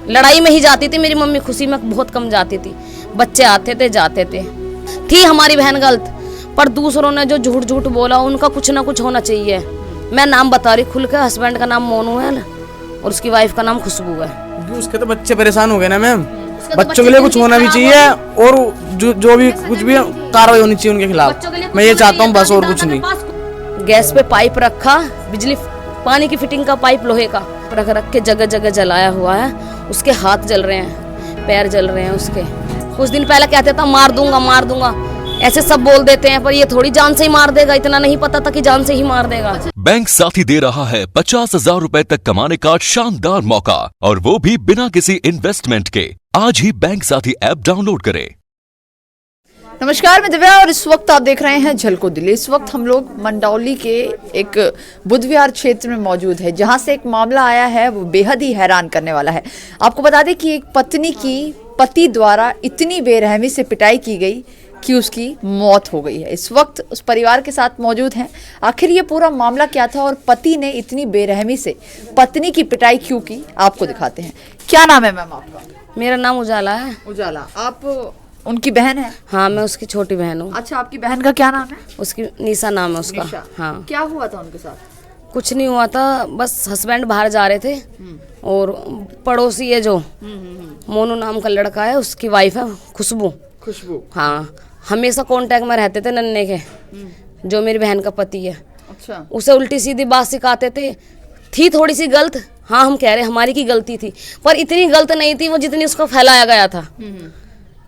लड़ाई में ही जाती थी मेरी मम्मी, खुशी में बहुत कम जाती थी। बच्चे आते थे जाते थे। थी हमारी बहन गलत, पर दूसरों ने जो झूठ झूठ बोला उनका कुछ ना कुछ होना चाहिए। मैं नाम बता रही खुल के, हस्बैंड का नाम मोनू है और उसकी वाइफ का नाम खुशबू है। उसके तो बच्चे परेशान हो गए ना मैम, बच्चों के लिए कुछ होना भी चाहिए और जो भी कुछ भी कार्रवाई होनी चाहिए उनके खिलाफ। मैं ये चाहता हूँ बस, और कुछ नहीं। गैस पे पाइप रखा, बिजली पानी की फिटिंग का पाइप लोहे का रख रख के जगह जगह जलाया हुआ है। उसके हाथ जल रहे हैं, पैर जल रहे हैं उसके। कुछ दिन पहले कहते था मार दूंगा मार दूंगा, ऐसे सब बोल देते हैं, पर ये थोड़ी जान से ही मार देगा। इतना नहीं पता था कि जान से ही मार देगा। बैंक साथी दे रहा है 50,000 रुपए तक कमाने का शानदार मौका, और वो भी बिना किसी इन्वेस्टमेंट के। आज ही बैंक साथी ऐप डाउनलोड करें। नमस्कार, मैं दिव्या और इस वक्त आप देख रहे हैं झलको दिल्ली। इस वक्त हम लोग मंडौली के एक बुद्ध विहार क्षेत्र में मौजूद है, जहां से एक मामला आया है वो बेहद ही हैरान करने वाला है। आपको बता दें कि एक पत्नी की पति द्वारा इतनी बेरहमी से पिटाई की गई कि उसकी मौत हो गई है। इस वक्त उस परिवार के साथ मौजूद हैं। आखिर ये पूरा मामला क्या था और पति ने इतनी बेरहमी से पत्नी की पिटाई क्यों की, आपको दिखाते हैं। क्या नाम है मैम आपका? मेरा नाम उजाला है। उजाला, आप उनकी बहन है? हाँ, मैं उसकी छोटी बहन हूँ। अच्छा, आपकी बहन का क्या नाम है? उसकी निशा नाम है उसका। निशा। हाँ। क्या हुआ था उनके साथ? कुछ नहीं हुआ था, बस हस्बैंड बाहर जा रहे थे और पड़ोसी है जो मोनू नाम का लड़का है, उसकी वाइफ है खुशबू। खुशबू। हाँ, हमेशा कांटेक्ट में रहते थे नन्हे के, जो मेरी बहन का पति है। अच्छा। उसे उल्टी सीधी बात सिखाते थे। थी थोड़ी सी गलत, हाँ हम कह रहे हमारी की गलती थी, पर इतनी गलत नहीं थी वो जितनी उसको फैलाया गया था।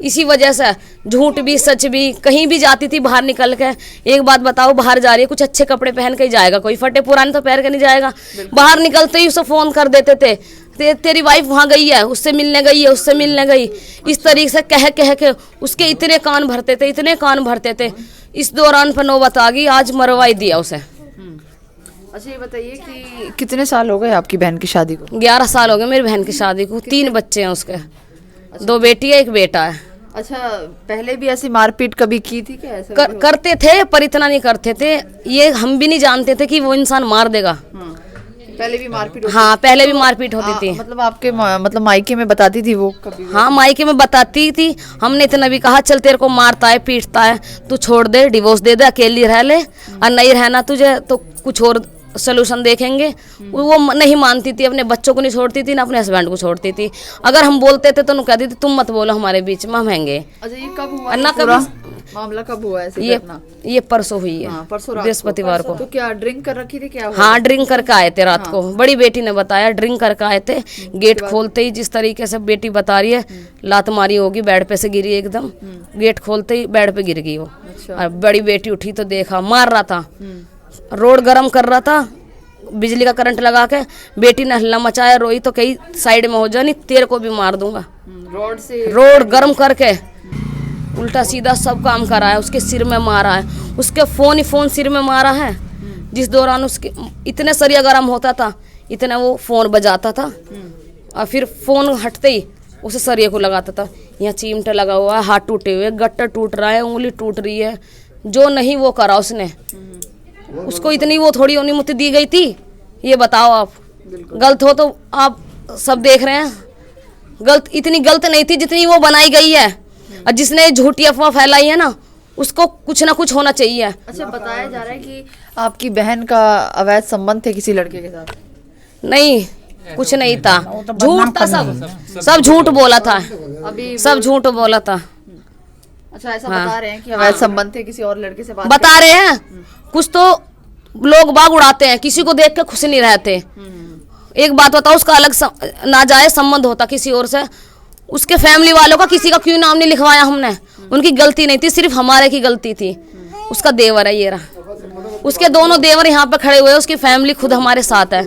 इसी वजह से झूठ भी सच भी, कहीं भी जाती थी बाहर निकल के। एक बात बताओ, बाहर जा रही है कुछ अच्छे कपड़े पहन के ही जाएगा, कोई फटे पुराने तो पहन के नहीं जाएगा। बाहर निकलते ही उसे फोन कर देते थे, तेरी वाइफ वहाँ गई है, उससे मिलने गई है, उससे मिलने गई। इस तरीके से कह के उसके इतने कान भरते थे, इतने कान भरते थे। इस दौरान पर नौबत आ गई, आज मरवाई दिया उसे। अच्छा, ये बताइए कि कितने साल हो गए आपकी बहन की शादी को? 11 साल हो गए मेरी बहन की शादी को। 3 बच्चे हैं उसके। 2 बेटी है, 1 बेटा है। अच्छा, पहले भी ऐसी मारपीट कभी की थी क्या? ऐसा करते थे, पर इतना नहीं करते थे। ये हम भी नहीं जानते थे कि वो इंसान मार देगा। पहले भी मारपीट? हाँ, पहले भी मारपीट होती थी। मतलब आपके मतलब मायके में बताती थी वो कभी? हाँ, मायके में बताती थी। हमने इतना भी कहा चल तेरे को मारता है पीटता है, तू छोड़ दे, डिवोर्स दे दे, अकेली रह ले, और नहीं रहना तुझे तो कुछ और सोल्यूशन देखेंगे। वो नहीं मानती थी, अपने बच्चों को नहीं छोड़ती थी ना अपने हस्बैंड को छोड़ती थी। अगर हम बोलते थे तो उन्हें कहती थी तुम मत बोलो हमारे बीच में, हम हैंगे। अच्छा, ये कब हुआ ना पूरा मामला कब हुआ ऐसे? ये परसों हुई है। हाँ, परसों बृहस्पतिवार को। तो क्या ड्रिंक कर रखी थी क्या हुआ? हाँ, ड्रिंक करके आए थे रात को। बड़ी बेटी ने बताया ड्रिंक करके आए थे। गेट खोलते ही जिस तरीके से बेटी बता रही है, लात मारी होगी, बेड पे से गिरी एकदम। गेट खोलते ही बेड पे गिर गई वो। और बड़ी बेटी उठी तो देखा मार रहा था, रोड गर्म कर रहा था, बिजली का करंट लगा के। बेटी ने हल्ला मचाया, रोई तो कई साइड में हो जानी, तेरे को भी मार दूंगा। रोड गर्म करके उल्टा सीधा सब काम करा है, उसके सिर में मारा है, उसके फोन सिर में मारा है। जिस दौरान उसके इतने सरिया गर्म होता था, इतना वो फोन बजाता था, और फिर फोन हटते ही उसे सरिये को लगाता था। यहाँ चिमटा लगा हुआ है, हाथ टूटे हुए, गट्टा टूट रहा है, उंगली टूट रही है। जो नहीं वो करा उसने। उसको इतनी वो थोड़ी अनुमति दी गई थी, ये बताओ आप। गलत हो तो आप सब देख रहे हैं, गलत इतनी गलत नहीं थी जितनी वो बनाई गई है। और जिसने झूठी अफवाह फैलाई है ना, उसको कुछ ना कुछ होना चाहिए। अच्छा, बताया जा रहा है कि आपकी बहन का अवैध संबंध थे किसी लड़के के साथ? नहीं, कुछ नहीं था, झूठ था, सब झूठ बोला था, अभी सब झूठ बोला था। अच्छा, ऐसा बता रहे हैं कि अवैध संबंध थे किसी और लड़के से? बता रहे हैं। कुछ तो लोग बाग उड़ाते हैं, किसी को देख के खुश नहीं रहते। एक बात बताओ, उसका अलग नाजायज संबंध होता किसी और से, उसके फैमिली वालों का किसी का क्यों नाम नहीं लिखवाया हमने? उनकी गलती नहीं थी, सिर्फ हमारे की गलती थी। उसका देवर है, ये रहा, उसके दोनों देवर यहाँ पे खड़े हुए हैं, उसकी फैमिली खुद हमारे साथ है।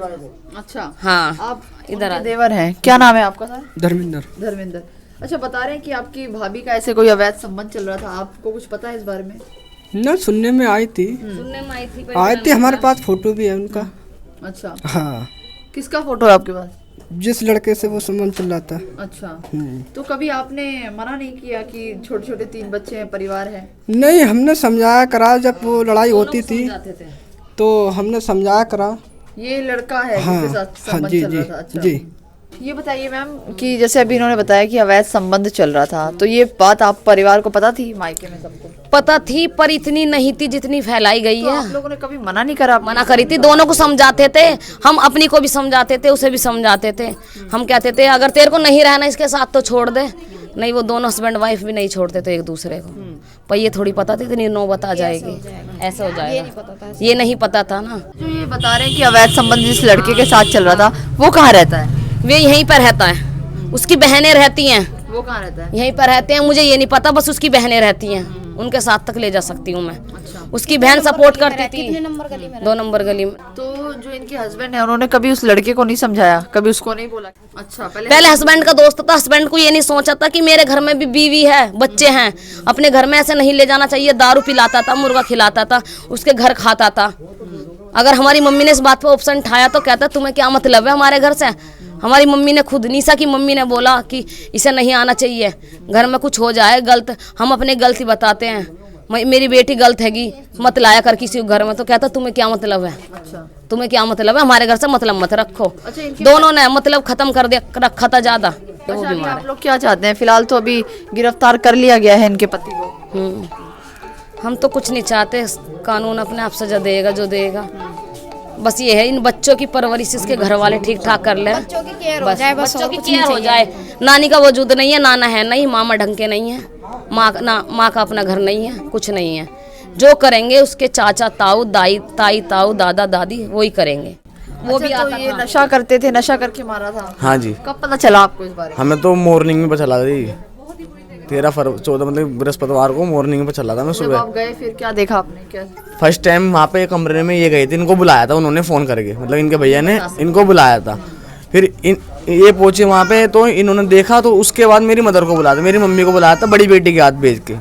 अच्छा। हाँ, आप इधर देवर हैं? क्या नाम है आपका सर? धर्मेंद्र। अच्छा, बता रहे हैं कि आपकी भाभी का ऐसे कोई अवैध संबंध चल रहा था, आपको कुछ पता है इस बारे में? ना, सुनने में आई थी, आई थी हमारे पास, फोटो भी है उनका। अच्छा। हाँ। किसका फोटो है आपके पास? जिस लड़के से वो संबंध चल रहा था। अच्छा। तो कभी आपने मना नहीं किया कि छोटे छोटे 3 बच्चे हैं, परिवार है? नहीं, हमने समझाया करा, जब वो लड़ाई होती थी तो हमने समझाया करा। ये लड़का है हाँ, जिसके साथ हाँ, संबंध जी चल जी रहा था? अच्छा। जी। ये बताइए मैम कि जैसे अभी इन्होंने बताया कि अवैध संबंध चल रहा था, तो ये बात आप परिवार को पता थी, मायके में सबको पता थी, पर इतनी नहीं थी जितनी फैलाई गई तो है। आप लोगों ने कभी मना नहीं करा? मना करी थी, दोनों को समझाते थे हम, अपनी को भी समझाते थे, उसे भी समझाते थे। हम कहते थे अगर तेरे को नहीं रहना इसके साथ तो छोड़ दे, नहीं वो दोनों हस्बैंड वाइफ भी नहीं छोड़ते थे एक दूसरे को। पर ये थोड़ी पता थी इतनी नौबत आ जाएगी, ऐसा हो जाएगा, ये नहीं पता था ना। जो ये बता रहे हैं कि अवैध संबंध जिस लड़के के साथ चल रहा था वो कहाँ रहता है? वे यहीं पर रहता है, उसकी बहनें रहती हैं, वो कहाँ रहता है? यहीं पर रहते हैं, मुझे ये नहीं पता, बस उसकी बहनें रहती हैं, उनके साथ तक ले जा सकती हूँ मैं। उसकी बहन सपोर्ट करती थी। 2 नंबर गली में। तो जो इनके हस्बैंड है उन्होंने कभी उस लड़के को नहीं समझाया, कभी उसको नहीं बोला? अच्छा, पहले हस्बैंड का दोस्त था, हस्बैंड को ये नहीं सोचा था कि मेरे घर में भी बीवी है, बच्चे हैं, अपने घर में ऐसे नहीं ले जाना चाहिए। दारू पिलाता था, मुर्गा खिलाता था, उसके घर खाता था। अगर हमारी मम्मी ने इस बात पर ऑप्शन उठाया तो कहता तुम्हें क्या मतलब है हमारे घर से। हमारी मम्मी ने खुद, निशा की मम्मी ने बोला कि इसे नहीं आना चाहिए, घर में कुछ हो जाए गलत, हम अपने गलती बताते हैं, मेरी बेटी गलत हैगी, मत लाया कर किसी को घर में। तो कहता तुम्हें क्या मतलब है, तुम्हें क्या मतलब है, हमारे घर से मतलब मत रखो। दोनों ने मतलब खत्म कर दिया, रखा था ज्यादा। तो वो बीमार है। आप लोग क्या चाहते हैं? फिलहाल तो अभी गिरफ्तार कर लिया गया है इनके पति को। हम तो कुछ नहीं चाहते, कानून अपने आप सजा देगा जो देगा। बस ये है इन बच्चों की परवरिश इसके घर वाले ठीक ठाक कर ले, बच्चों की केयर हो जाए, बस बच्चों और की कुछ केयर नहीं हो चाहिए। जाए। नानी का वजूद नहीं है, नाना है नहीं, मामा ढंग के नहीं है, माँ का अपना घर नहीं है, कुछ नहीं है। जो करेंगे उसके चाचा ताऊ, ताई ताऊ, दादा दादी वही करेंगे। वो भी तो आता ये था। नशा करते थे, नशा करके मारा था? हाँ जी। कब पता चला आपको इस बारे में? हमें तो मॉर्निंग में पता चला रही 14 मतलब बृहस्पतिवार को मॉर्निंग में चला था मैं जब सुबह। आप गए फिर क्या देखा आपने? क्या फर्स्ट टाइम वहाँ पे कमरे में ये गए थे, इनको बुलाया था उन्होंने फ़ोन करके, मतलब इनके भैया ने इनको बुलाया था। फिर ये पहुंचे वहाँ पे तो इन्होंने देखा, तो उसके बाद मेरी मदर को बुलाया था, मेरी मम्मी को बुलाया था, बड़ी बेटी के हाथ भेज के।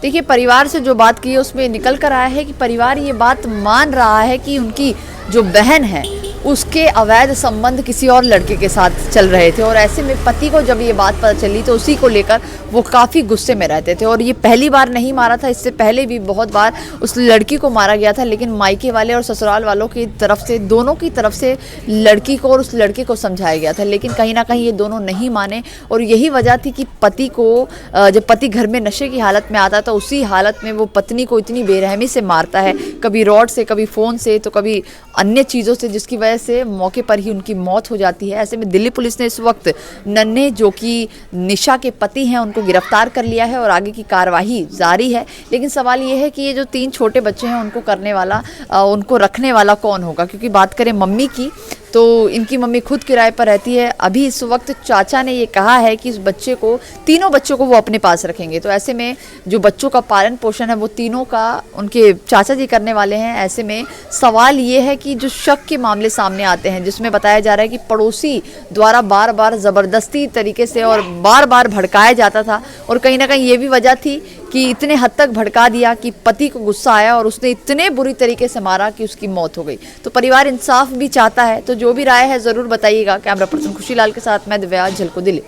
देखिए, परिवार से जो बात की है उसमें निकल कर आया है कि परिवार ये बात मान रहा है कि उनकी जो बहन है उसके अवैध संबंध किसी और लड़के के साथ चल रहे थे, और ऐसे में पति को जब ये बात पता चली तो उसी को लेकर वो काफ़ी गुस्से में रहते थे। और ये पहली बार नहीं मारा था, इससे पहले भी बहुत बार उस लड़की को मारा गया था, लेकिन मायके वाले और ससुराल वालों की तरफ से, दोनों की तरफ से लड़की को और उस लड़के को समझाया गया था, लेकिन कहीं ना कहीं ये दोनों नहीं माने। और यही वजह थी कि पति को, जब पति घर में नशे की हालत में आता तो उसी हालत में वो पत्नी को इतनी बेरहमी से मारता है, कभी रॉड से, कभी फ़ोन से, तो कभी अन्य चीज़ों से, जिसकी वजह से मौके पर ही उनकी मौत हो जाती है। ऐसे में दिल्ली पुलिस ने इस वक्त नन्हे, जो कि निशा के पति हैं, उनको गिरफ्तार कर लिया है और आगे की कार्रवाई जारी है। लेकिन सवाल ये है कि ये जो 3 छोटे बच्चे हैं उनको करने वाला, उनको रखने वाला कौन होगा? क्योंकि बात करें मम्मी की तो इनकी मम्मी खुद किराए पर रहती है। अभी इस वक्त चाचा ने ये कहा है कि इस बच्चे को, तीनों बच्चों को वो अपने पास रखेंगे। तो ऐसे में जो बच्चों का पालन पोषण है वो तीनों का उनके चाचा जी करने वाले हैं। ऐसे में सवाल ये है कि जो शक के मामले सामने आते हैं, जिसमें बताया जा रहा है कि पड़ोसी द्वारा बार बार ज़बरदस्ती तरीके से और बार बार भड़काया जाता था, और कहीं ना कहीं ये भी वजह थी कि इतने हद तक भड़का दिया कि पति को गुस्सा आया और उसने इतने बुरी तरीके से मारा कि उसकी मौत हो गई। तो परिवार इंसाफ भी चाहता है। तो जो भी राय है ज़रूर बताइएगा। कैमरा पर्सन खुशीलाल के साथ मैं दिव्या, झलको दिल्ली।